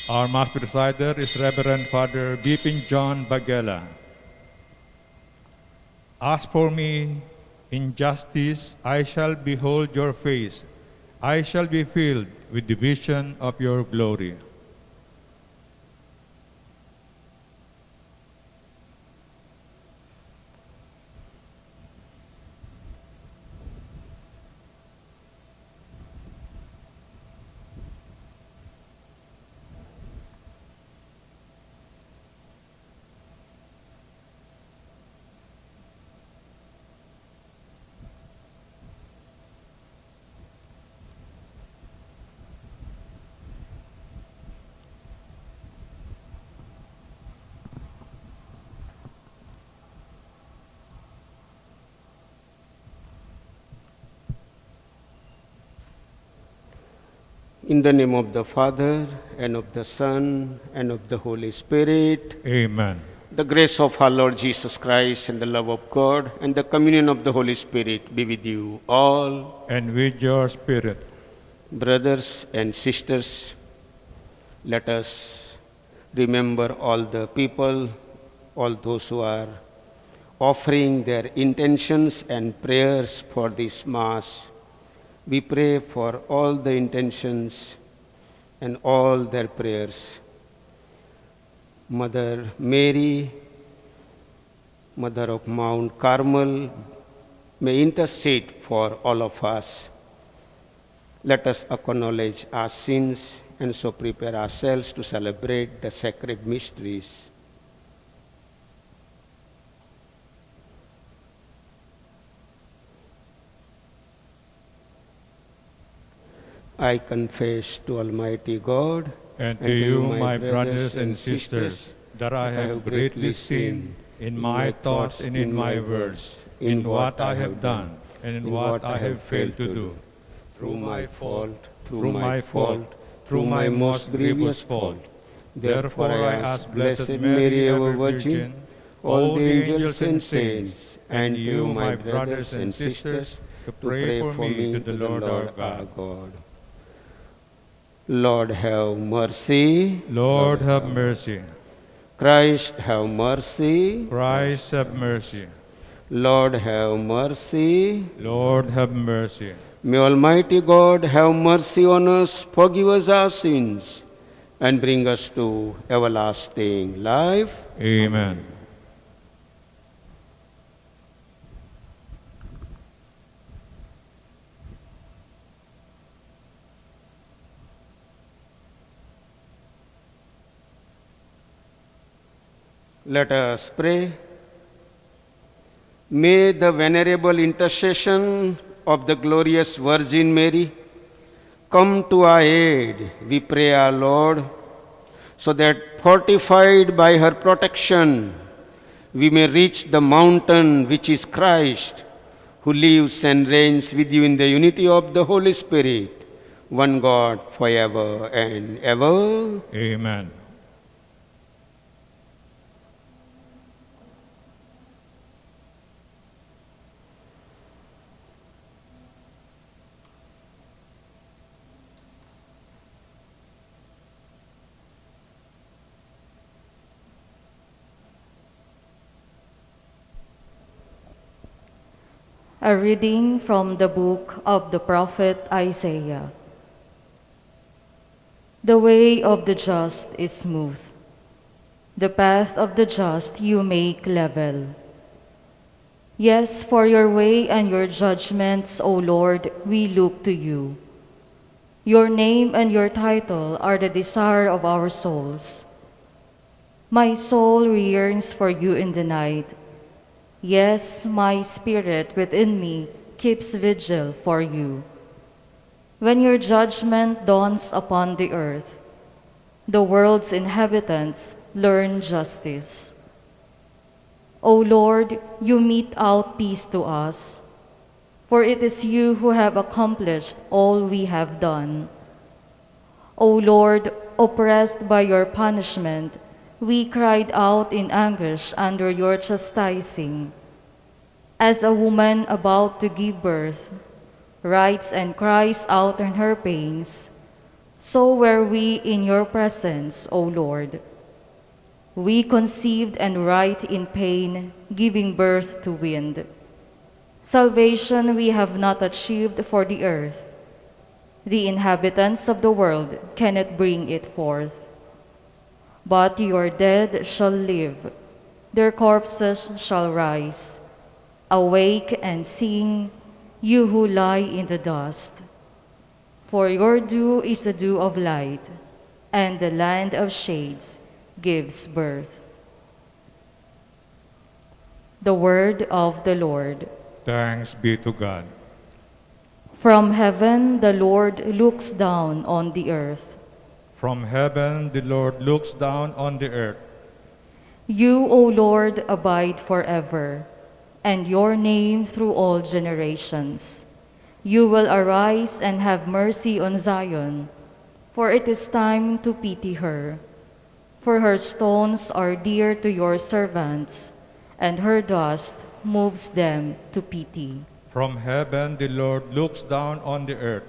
Our Mass presider is Reverend Father Bipin John Bagela. As for me, in justice I shall behold your face. I shall be filled with the vision of your glory. In the name of the Father, and of the Son, and of the Holy Spirit, Amen. the grace of our Lord Jesus Christ, and the love of God, and the communion of the Holy Spirit be with you all. And with your spirit. Brothers and sisters, let us remember all the people, all those who are offering their intentions and prayers for this Mass. We pray for all the intentions and all their prayers. Mother Mary, Mother of Mount Carmel, may intercede for all of us. Let us acknowledge our sins and so prepare ourselves to celebrate the sacred mysteries. I confess to Almighty God And to you, my brothers and sisters, that I have greatly sinned in my thoughts and in my words, in what I have done and in what I have failed to do. through my fault, Through my fault, through my most grievous fault. Therefore I ask Blessed Mary, ever Virgin, all the angels and saints, and you, my brothers and sisters, to pray for me to the Lord our God. Lord, have mercy. Lord, have mercy. Christ, have mercy. Christ, have mercy. Lord, have mercy. Lord, have mercy. May Almighty God have mercy on us, forgive us our sins, and bring us to everlasting life. Amen. Let us pray. May the venerable intercession of the glorious Virgin Mary come to our aid, we pray, our Lord, so that fortified by her protection, we may reach the mountain which is Christ, who lives and reigns with you in the unity of the Holy Spirit, one God, forever and ever. Amen. A reading from the book of the prophet Isaiah. The way of the just is smooth. The path of the just you make level. Yes, for your way and your judgments, O Lord, we look to you. Your name and your title are the desire of our souls. My soul yearns for you in the night. Yes, my spirit within me keeps vigil for you. When your judgment dawns upon the earth, the world's inhabitants learn justice. O Lord, you mete out peace to us, for it is you who have accomplished all we have done. O Lord, oppressed by your punishment, we cried out in anguish under your chastising. As a woman about to give birth writes and cries out in her pains, So were we in your presence, O Lord. We conceived and writhed in pain, giving birth to wind. Salvation we have not achieved for the earth. The inhabitants of the world cannot bring it forth. But your dead shall live, their corpses shall rise. Awake and sing, you who lie in the dust. For your dew is the dew of light, and the land of shades gives birth. The word of the Lord. Thanks be to God. From heaven the Lord looks down on the earth. From heaven the Lord looks down on the earth. You, O Lord, abide forever, and your name through all generations. You will arise and have mercy on Zion, for it is time to pity her. For her stones are dear to your servants, and her dust moves them to pity. From heaven the Lord looks down on the earth.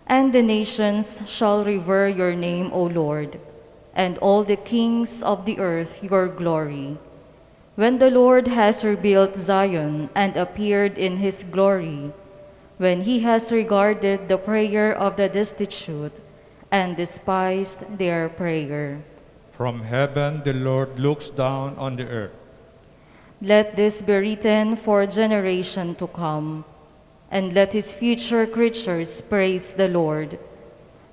And the nations shall revere your name, O Lord, and all the kings of the earth your glory. When the Lord has rebuilt Zion and appeared in his glory, when he has regarded the prayer of the destitute and despised their prayer. From heaven the Lord looks down on the earth. Let this be written for a generation to come, and let his future creatures praise the Lord.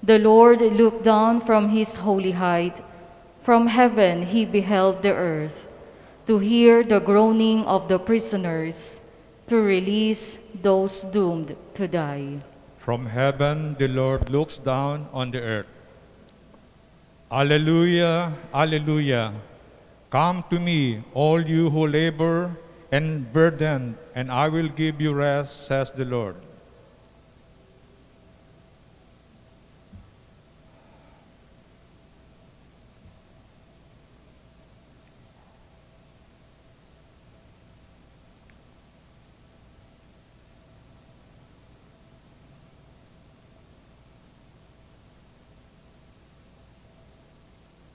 The Lord looked down from his holy height. From heaven he beheld the earth, to hear the groaning of the prisoners, to release those doomed to die. From heaven the Lord looks down on the earth. Alleluia, alleluia. Come to me, all you who labor and burden, and I will give you rest, says the Lord.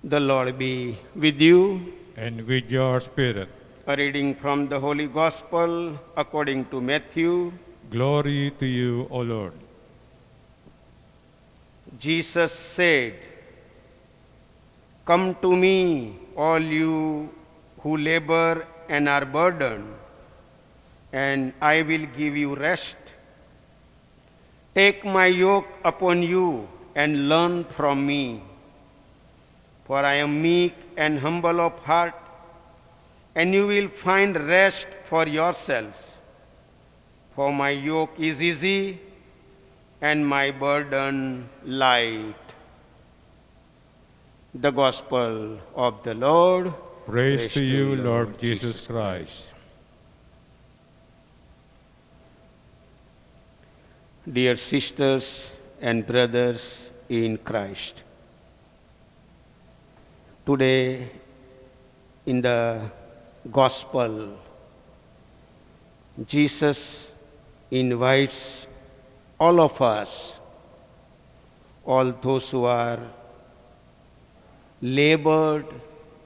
The Lord be with you. And with your spirit. A reading from the Holy Gospel according to Matthew. Glory to you, O Lord. Jesus said, "Come to me, all you who labor and are burdened, and I will give you rest. Take my yoke upon you and learn from me, for I am meek and humble of heart, and you will find rest for yourselves. For my yoke is easy and my burden light." The Gospel of the Lord. Praise to you, Lord Jesus Christ. Dear sisters and brothers in Christ, today in the Gospel, Jesus invites all of us, all those who are labored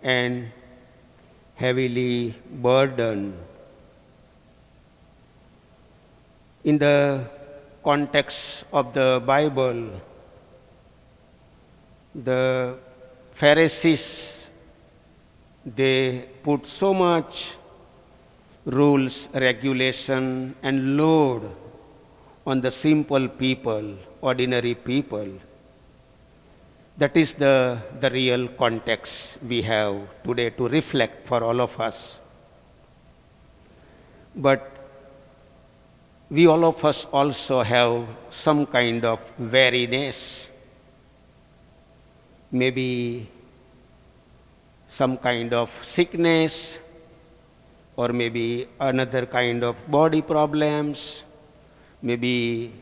and heavily burdened. In the context of the Bible, the Pharisees, they put so much rules, regulation, and load on the simple people, ordinary people. That is the real context we have today to reflect for all of us. But we all of us also have some kind of weariness, maybe some kind of sickness, or maybe another kind of body problems, maybe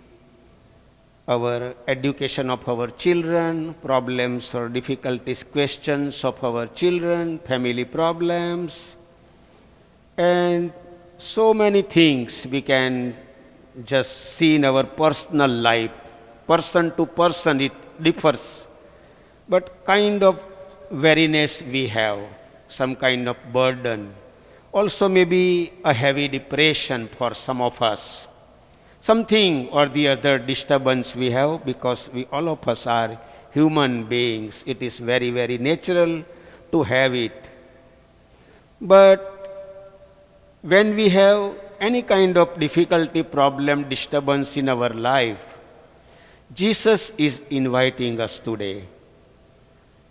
our education of our children, problems or difficulties, questions of our children, family problems, and so many things we can just see in our personal life. Person to person, differs, but kind of weariness we have, some kind of burden. Also maybe a heavy depression for some of us. Something or the other disturbance we have because we all of us are human beings. It is very, very natural to have it. But when we have any kind of difficulty, problem, disturbance in our life, Jesus is inviting us today.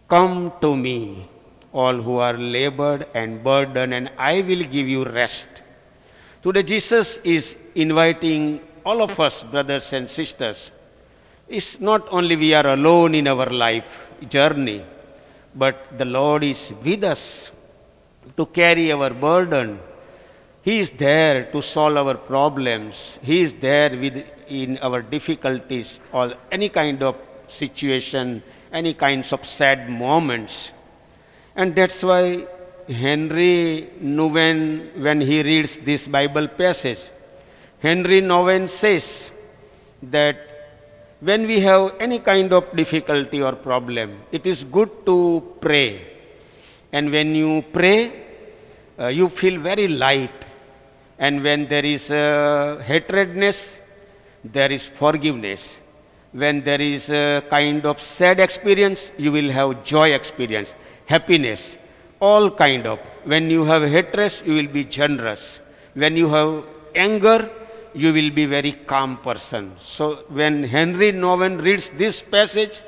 Come to me, all who are labored and burdened, and I will give you rest. Today Jesus is inviting all of us, brothers and sisters. It's not only we are alone in our life journey, but the Lord is with us to carry our burden. He is there to solve our problems. He is there in our difficulties or any kind of situation, any kinds of sad moments. And that's why Henry Nouwen, when he reads this Bible passage, Henry Nouwen says that when we have any kind of difficulty or problem, it is good to pray. And when you pray, you feel very light. And when there is hatredness, there is forgiveness. When there is a kind of sad experience, you will have joy experience, happiness, all kind of. When you have hatred, you will be generous. When you have anger, you will be very calm person. So when Henry Nouwen reads this passage,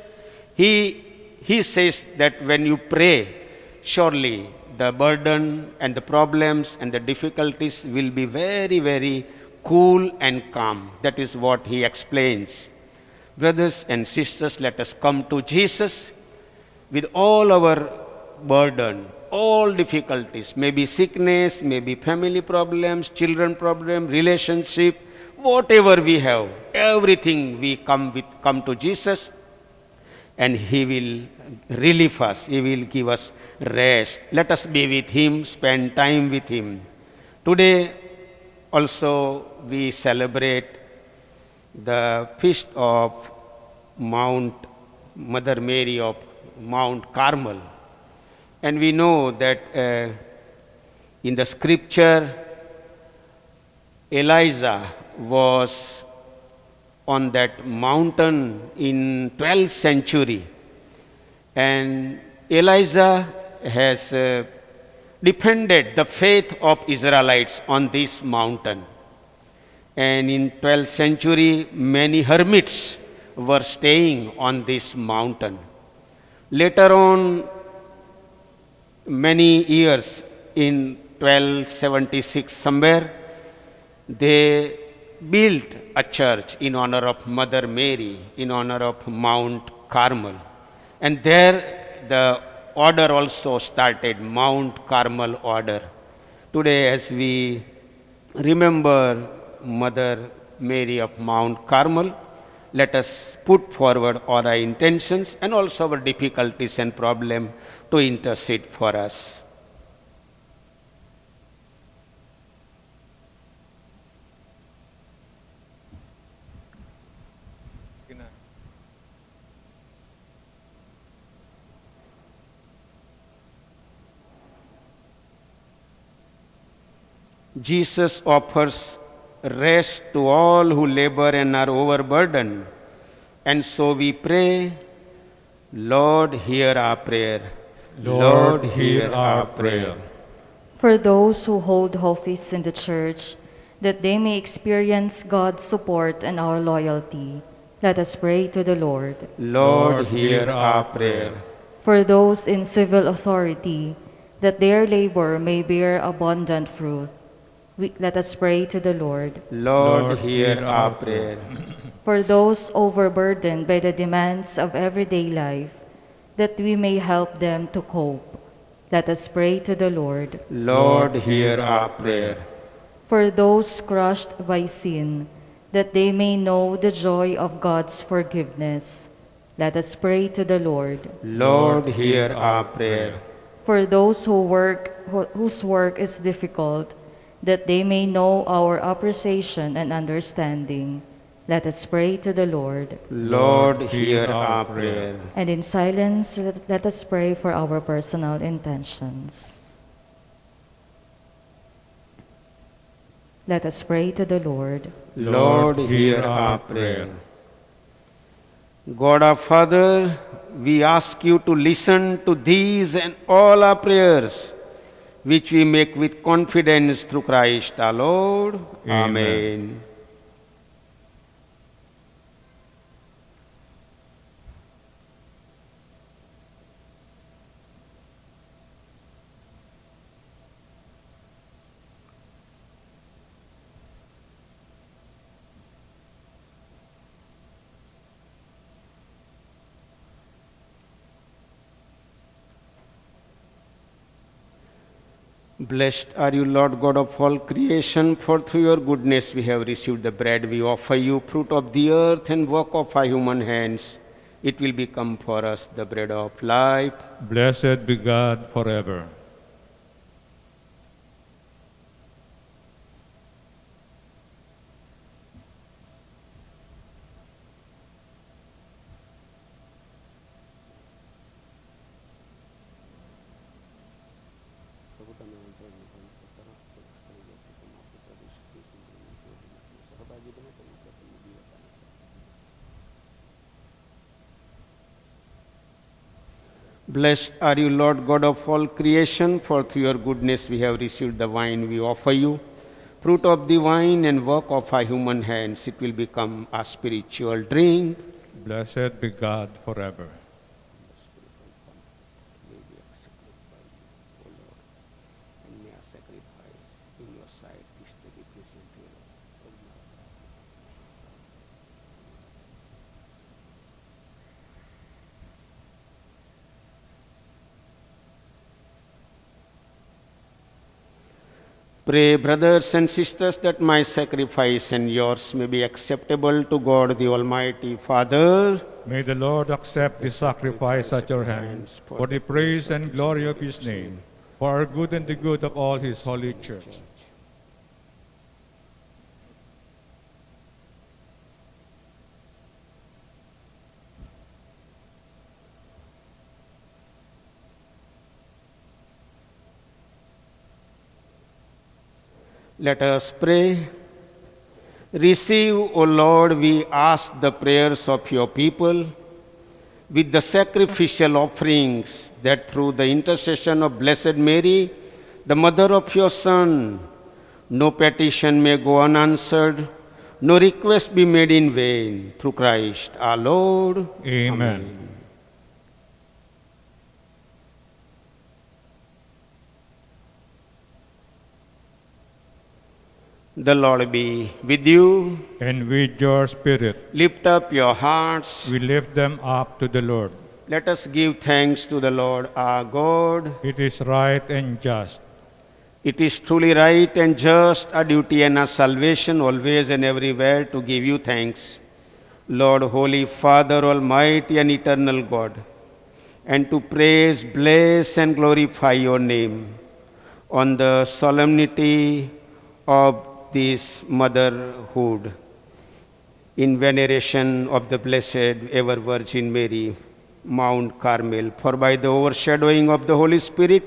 he says that when you pray, surely the burden and the problems and the difficulties will be very, very cool and calm. That is what he explains. Brothers and sisters, let us come to Jesus with all our burden, all difficulties, maybe sickness, maybe family problems, children problem, relationship, whatever we have, everything we come to Jesus, and He will relieve us, He will give us rest. Let us be with Him, spend time with Him. Today also we celebrate the feast of Mother Mary of Mount Carmel. And we know that in the scripture, Elijah was on that mountain in 12th century. And Elijah has defended the faith of Israelites on this mountain. And in 12th century, many hermits were staying on this mountain. Later on, many years, in 1276 somewhere, they built a church in honor of Mother Mary, in honor of Mount Carmel. And there the order also started, Mount Carmel order. Today, as we remember Mother Mary of Mount Carmel, let us put forward all our intentions and also our difficulties and problems to intercede for us. Jesus offers rest to all who labor and are overburdened. And so we pray, Lord, hear our prayer. Lord, hear our prayer. For those who hold office in the Church, that they may experience God's support and our loyalty, let us pray to the Lord. Lord, hear our prayer. For those in civil authority, that their labor may bear abundant fruit, let us pray to the Lord. Lord, hear our prayer. For those overburdened by the demands of everyday life, that we may help them to cope, let us pray to the Lord. Lord, hear our prayer. For those crushed by sin, that they may know the joy of God's forgiveness, let us pray to the Lord. Lord, hear our prayer. For those whose work is difficult, that they may know our appreciation and understanding, Let us pray to the Lord. Lord, hear our prayer. And in silence, let us pray for our personal intentions. Let us pray to the Lord. Lord, hear our prayer. God our Father, we ask you to listen to these and all our prayers, which we make with confidence through Christ our Lord. Amen. Amen. Blessed are you, Lord God of all creation, for through your goodness we have received the bread we offer you, fruit of the earth and work of our human hands. It will become for us the bread of life. Blessed be God forever. Blessed are you, Lord God of all creation, for through your goodness we have received the wine we offer you, fruit of the vine and work of our human hands. It will become a spiritual drink. Blessed be God forever. Pray, brothers and sisters, that my sacrifice and yours may be acceptable to God the Almighty Father. May the Lord accept this sacrifice at your hands for the praise and glory of his name, for our good and the good of all his holy church. Let us pray. Receive, O Lord, we ask the prayers of your people with the sacrificial offerings, that through the intercession of Blessed Mary, the mother of your Son, no petition may go unanswered, no request be made in vain, through Christ our Lord. Amen. The Lord be with you. And with your spirit, Lift up your hearts. we lift them up to the Lord. Let us give thanks to the Lord our God. It is right and just. It is truly right and just, a duty and a salvation, always and everywhere to give you thanks, Lord, Holy Father, Almighty and eternal God, and to praise, bless and glorify your name on the solemnity of this motherhood, in veneration of the Blessed Ever Virgin Mary, Mount Carmel. For by the overshadowing of the Holy Spirit,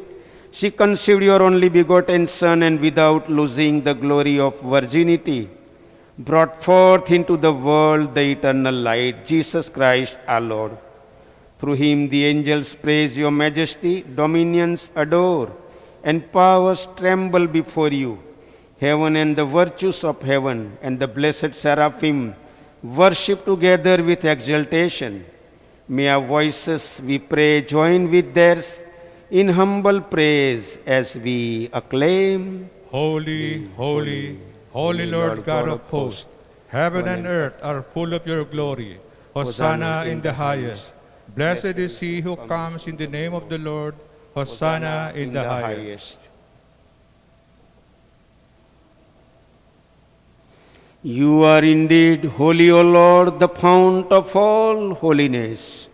she conceived your only begotten Son, and without losing the glory of virginity, brought forth into the world the eternal light, Jesus Christ our Lord. Through him the angels praise your majesty, dominions adore, and powers tremble before you. Heaven and the virtues of heaven and the blessed seraphim worship together with exultation. May our voices, we pray, join with theirs in humble praise as we acclaim. Holy, holy, holy Lord God of hosts, heaven and earth are full of your glory. Hosanna in the highest. Blessed is he who comes in the name of the Lord. Hosanna in the highest. You are indeed holy, O Lord, the fount of all holiness.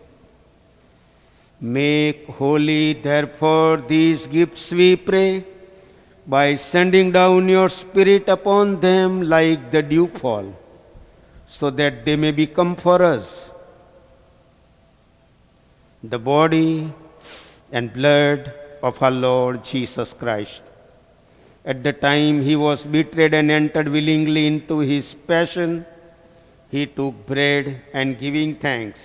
Make holy, therefore, these gifts, we pray, by sending down your Spirit upon them like the dewfall, so that they may become for us the body and blood of our Lord Jesus Christ. At the time he was betrayed and entered willingly into his passion, he took bread and giving thanks,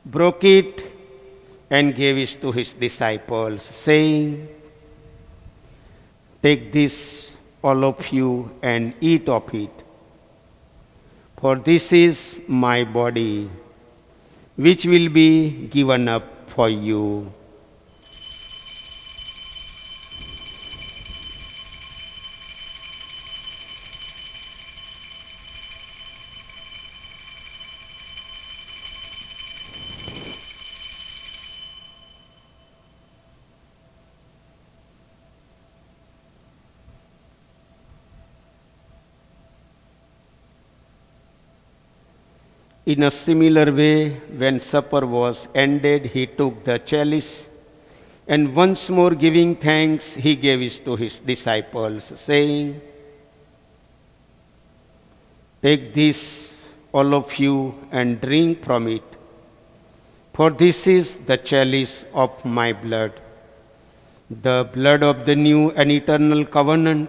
broke it and gave it to his disciples, saying, "Take this, all of you, and eat of it. For this is my body, which will be given up for you." In a similar way, when supper was ended, he took the chalice, and once more giving thanks, he gave it to his disciples, saying, "Take this, all of you, and drink from it, for this is the chalice of my blood, the blood of the new and eternal covenant,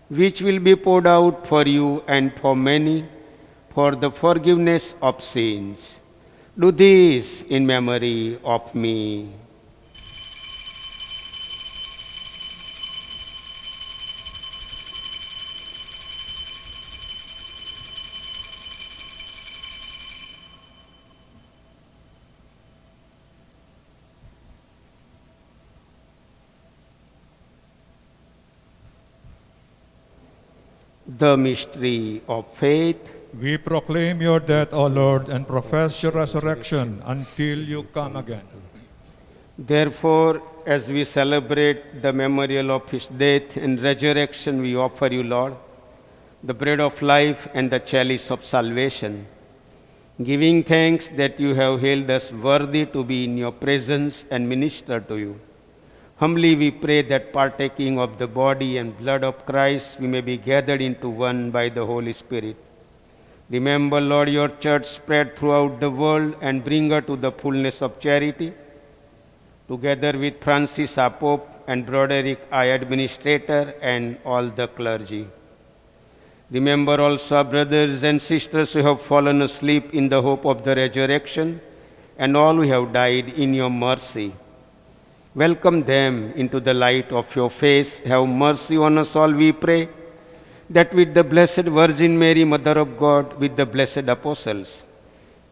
which will be poured out for you and for many for the forgiveness of sins. Do this in memory of me." The mystery of faith. We proclaim your death, O Lord, and profess your resurrection until you come again. Therefore, as we celebrate the memorial of his death and resurrection, we offer you, Lord, the bread of life and the chalice of salvation, giving thanks that you have held us worthy to be in your presence and minister to you. Humbly we pray that partaking of the body and blood of Christ, we may be gathered into one by the Holy Spirit. Remember, Lord, your church spread throughout the world and bring her to the fullness of charity. Together with Francis, our Pope, and Broderick, our administrator, and all the clergy. Remember also our brothers and sisters who have fallen asleep in the hope of the resurrection, and all who have died in your mercy. Welcome them into the light of your face. Have mercy on us all, we pray, that with the Blessed Virgin Mary, Mother of God, with the blessed apostles,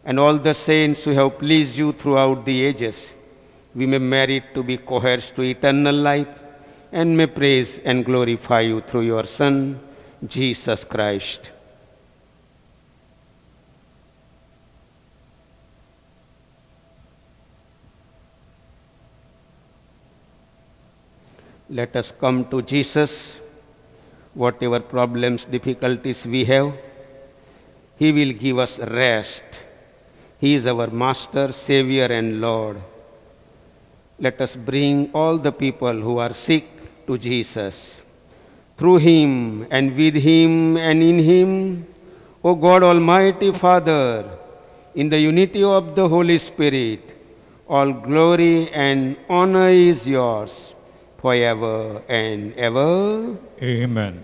and all the saints who have pleased you throughout the ages, we may merit to be co-heirs to eternal life, and may praise and glorify you through your Son, Jesus Christ. Let us come to Jesus. Whatever problems, difficulties we have, he will give us rest. He is our Master, Savior, and Lord. Let us bring all the people who are sick to Jesus. Through him and with him and in him, O God, Almighty Father, in the unity of the Holy Spirit, all glory and honor is yours forever and ever. Amen.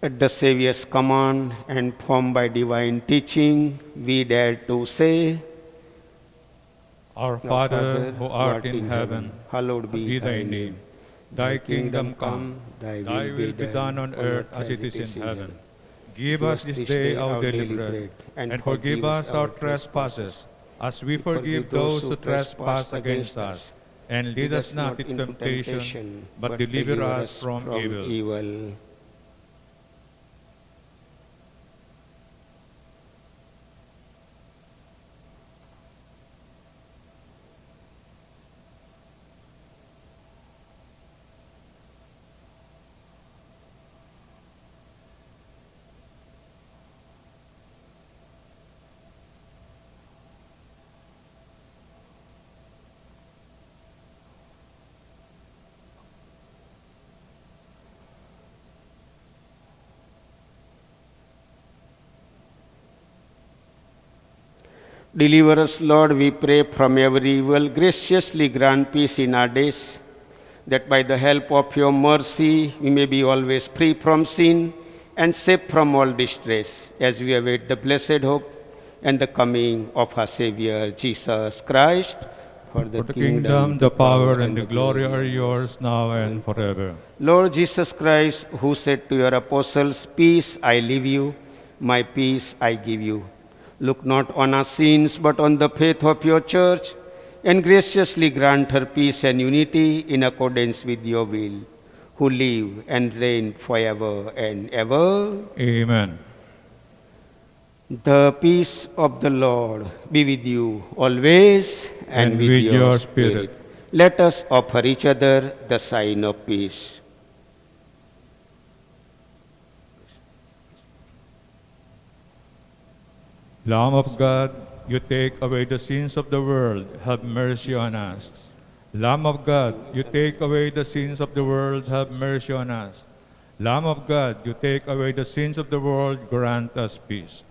At the Saviour's command and formed by divine teaching, we dare to say, Our Father, who art in heaven, hallowed be thy name. Thy kingdom come, thy will be done on earth as it is in heaven. Give us this day our daily bread, and forgive us our trespasses, as we forgive those who trespass against us. And lead us not into temptation, but deliver us from evil. Deliver us, Lord, we pray, from every evil. Graciously grant peace in our days, that by the help of your mercy we may be always free from sin and safe from all distress, as we await the blessed hope and the coming of our Savior, Jesus Christ. For For the kingdom, the power, and the glory are yours now and forever. Lord Jesus Christ, who said to your apostles, "Peace I leave you, my peace I give you," look not on our sins, but on the faith of your church, and graciously grant her peace and unity in accordance with your will, who live and reign forever and ever. Amen. The peace of the Lord be with you always and with your spirit. Let us offer each other the sign of peace. Lamb of God, you take away the sins of the world, have mercy on us. Lamb of God, you take away the sins of the world, have mercy on us. Lamb of God, you take away the sins of the world, grant us peace.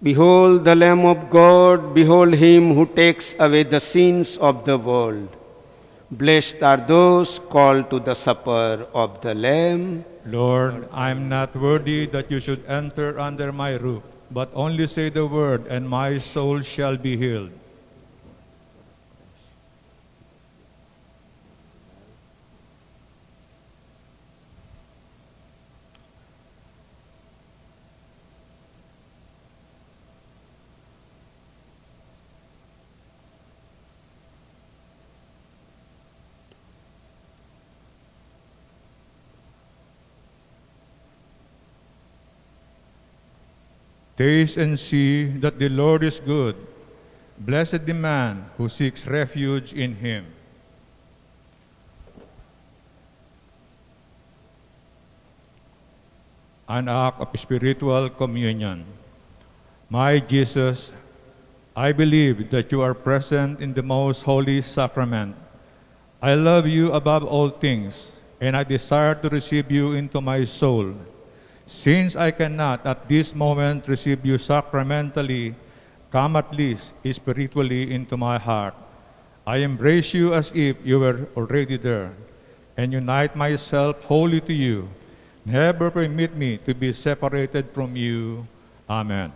Behold the Lamb of God, behold him who takes away the sins of the world. Blessed are those called to the supper of the Lamb. Lord, I am not worthy that you should enter under my roof, but only say the word, and my soul shall be healed. Taste and see that the Lord is good. Blessed the man who seeks refuge in him. An act of spiritual communion. My Jesus, I believe that you are present in the most holy sacrament. I love you above all things, and I desire to receive you into my soul. Since I cannot at this moment receive you sacramentally, come at least spiritually into my heart. I embrace you as if you were already there, and unite myself wholly to you. Never permit me to be separated from you. Amen.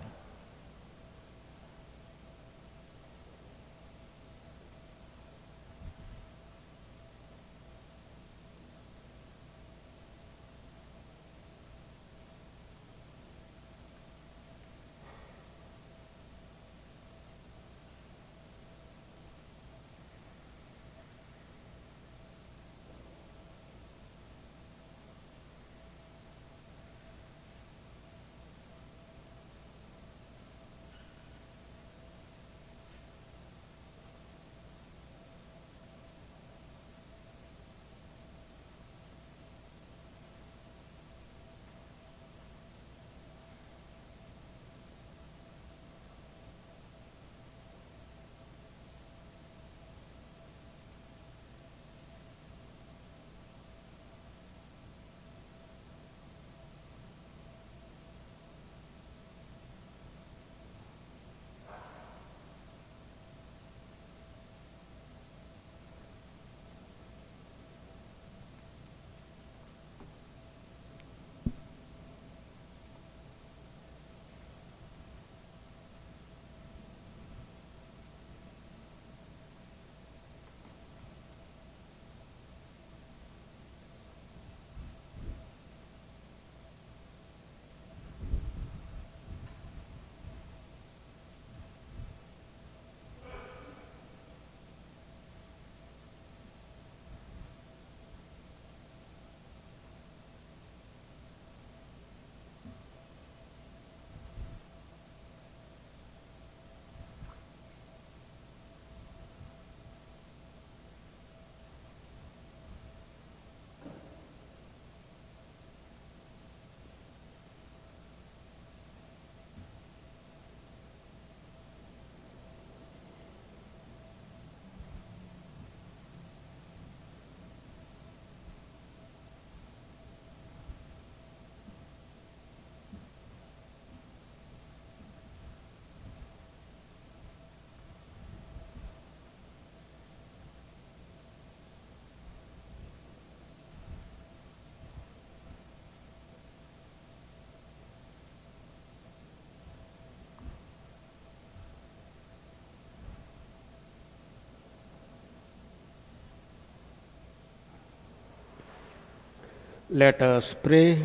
Let us pray.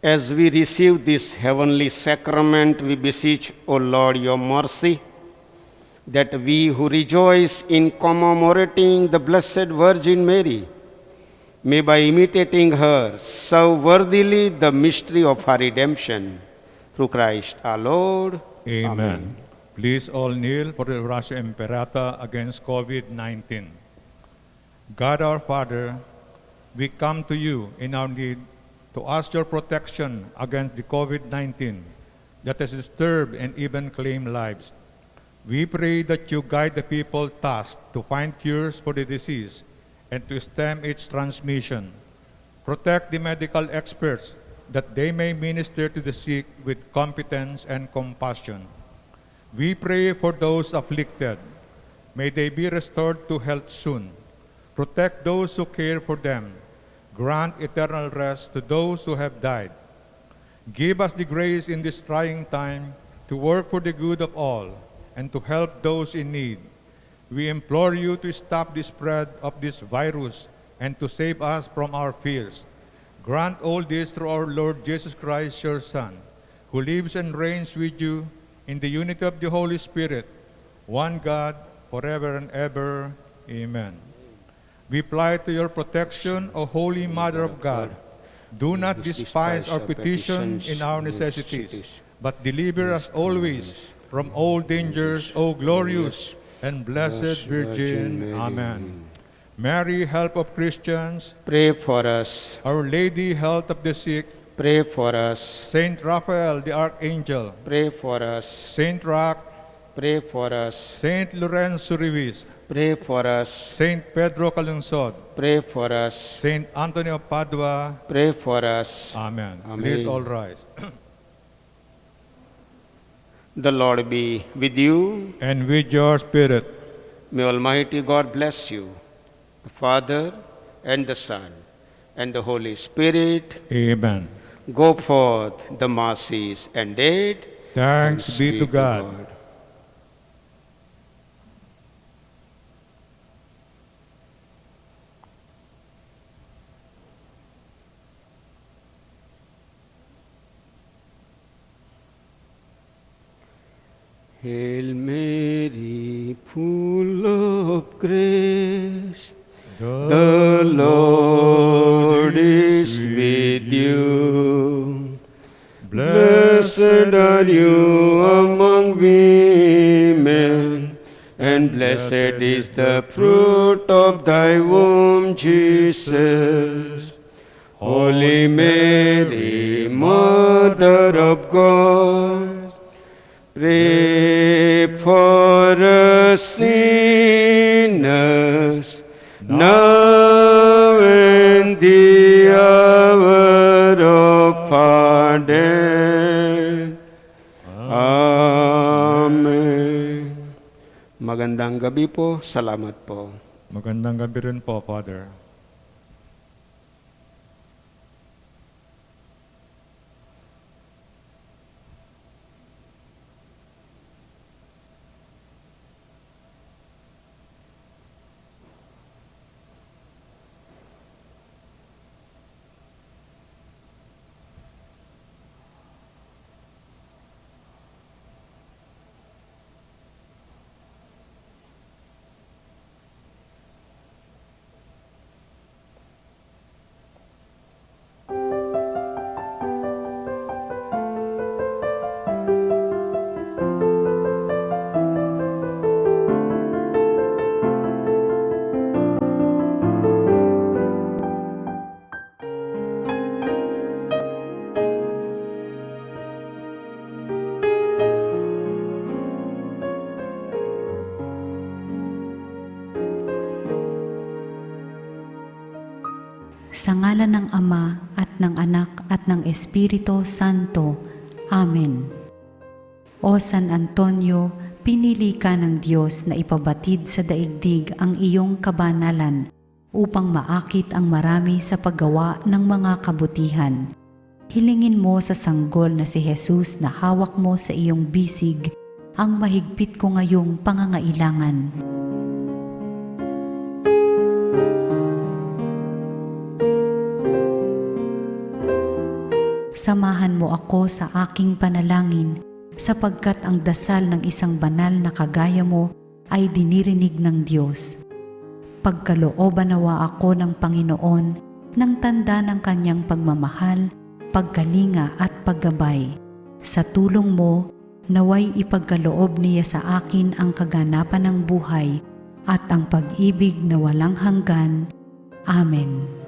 As we receive this heavenly sacrament, we beseech, O Lord, your mercy, that we who rejoice in commemorating the Blessed Virgin Mary may, by imitating her, serve worthily the mystery of her redemption. Through Christ our Lord. Amen. Please all kneel for the Ratio Imperata against COVID-19. God our Father, we come to you in our need to ask your protection against the COVID-19 that has disturbed and even claimed lives. We pray that you guide the people tasked to find cures for the disease and to stem its transmission. Protect the medical experts that they may minister to the sick with competence and compassion. We pray for those afflicted. May they be restored to health soon. Protect those who care for them. Grant eternal rest to those who have died. Give us the grace in this trying time to work for the good of all and to help those in need. We implore you to stop the spread of this virus and to save us from our fears. Grant all this through our Lord Jesus Christ, your Son, who lives and reigns with you in the unity of the Holy Spirit, one God, forever and ever. Amen. We fly to your protection, O Holy Mother of God. Do not despise our petition in our necessities, but deliver us always from all dangers, O glorious and blessed Virgin. Amen. Mary, help of Christians. Pray for us. Our Lady, health of the sick. Pray for us. Saint Raphael, the Archangel. Pray for us. Saint Roch. Pray for us. Saint Lorenzo Ruiz. Pray for us. Saint Pedro Calungsod. Pray for us. Saint Anthony of Padua. Pray for us. Amen. Amen. Please all rise. The Lord be with you. And with your spirit. May Almighty God bless you, the Father and the Son and the Holy Spirit. Amen. Go forth, the mercies ended. Thanks be to God. Hail Mary, full of grace, the Lord is with you. Blessed are you among women, and blessed is the fruit of thy womb, Jesus. Holy Mary, Mother of God, pray for us sinners, now and the hour of our death. Amen. Magandang gabi po. Salamat po. Magandang gabi rin po, Father. Sa ngalan ng Ama at ng Anak at ng Espiritu Santo. Amen. O San Antonio, pinili ka ng Diyos na ipabatid sa daigdig ang iyong kabanalan upang maakit ang marami sa paggawa ng mga kabutihan. Hilingin mo sa sanggol na si Jesus na hawak mo sa iyong bisig ang mahigpit ko ngayong pangangailangan. samahan mo ako sa aking panalangin sapagkat ang dasal ng isang banal na kagaya mo ay dinirinig ng Diyos. Pagkalooban nawa ako ng Panginoon ng tanda ng kanyang pagmamahal, pagkalinga at paggabay. Sa tulong mo, naway ipagkaloob niya sa akin ang kaganapan ng buhay at ang pag-ibig na walang hanggan. Amen.